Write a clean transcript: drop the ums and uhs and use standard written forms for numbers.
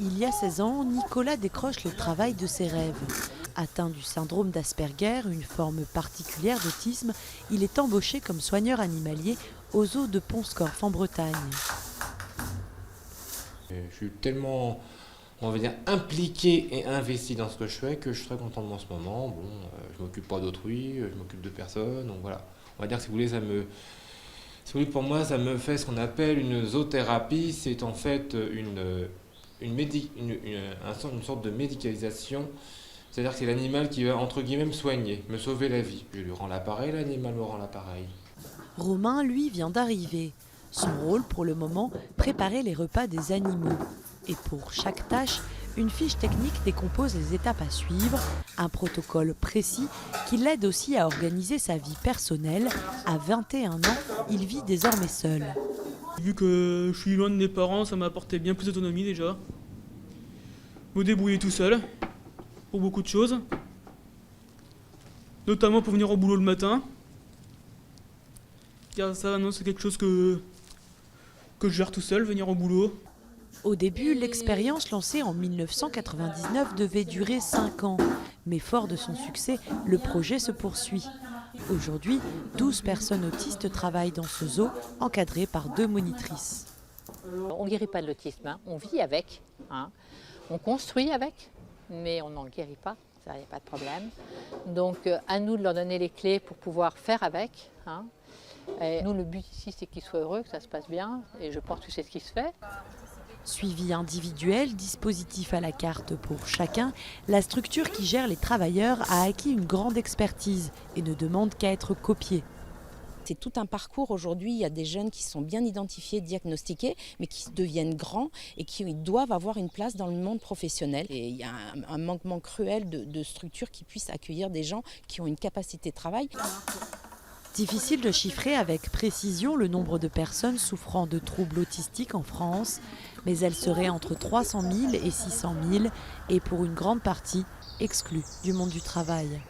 Il y a 16 ans, Nicolas décroche le travail de ses rêves. Atteint du syndrome d'Asperger, une forme particulière d'autisme, il est embauché comme soigneur animalier au zoo de Pont-Scorff en Bretagne. Je suis tellement, on va dire, impliqué et investi dans ce que je fais que je suis très content de moi en ce moment. Bon, je m'occupe pas d'autrui, je m'occupe de personne, donc voilà. On va dire que si vous voulez, si vous voulez, pour moi, ça me fait ce qu'on appelle une zoothérapie. C'est en fait une sorte de médicalisation. C'est-à-dire que c'est l'animal qui va, entre guillemets, me soigner, me sauver la vie. Je lui rends l'appareil, l'animal me rend l'appareil. Romain, lui, vient d'arriver. Son rôle, pour le moment, préparer les repas des animaux. Et pour chaque tâche, une fiche technique décompose les étapes à suivre, un protocole précis qui l'aide aussi à organiser sa vie personnelle. À 21 ans, il vit désormais seul. Vu que je suis loin de mes parents, ça m'a apporté bien plus d'autonomie déjà. Me débrouiller tout seul, pour beaucoup de choses. Notamment pour venir au boulot le matin. Car ça, non, c'est quelque chose que je gère tout seul, venir au boulot. Au début, l'expérience lancée en 1999 devait durer 5 ans. Mais fort de son succès, le projet se poursuit. Aujourd'hui, 12 personnes autistes travaillent dans ce zoo, encadrées par 2 monitrices. On ne guérit pas de l'autisme, hein. On vit avec, hein. On construit avec, mais on n'en guérit pas, ça, il n'y a pas de problème. Donc à nous de leur donner les clés pour pouvoir faire avec, hein. Et nous, le but ici, c'est qu'ils soient heureux, que ça se passe bien, et je pense que c'est ce qui se fait. Suivi individuel, dispositif à la carte pour chacun, la structure qui gère les travailleurs a acquis une grande expertise et ne demande qu'à être copiée. C'est tout un parcours aujourd'hui, il y a des jeunes qui sont bien identifiés, diagnostiqués, mais qui deviennent grands et qui doivent avoir une place dans le monde professionnel. Et il y a un manquement cruel de structures qui puissent accueillir des gens qui ont une capacité de travail. Difficile de chiffrer avec précision le nombre de personnes souffrant de troubles autistiques en France, mais elles seraient entre 300 000 et 600 000 et pour une grande partie exclues du monde du travail.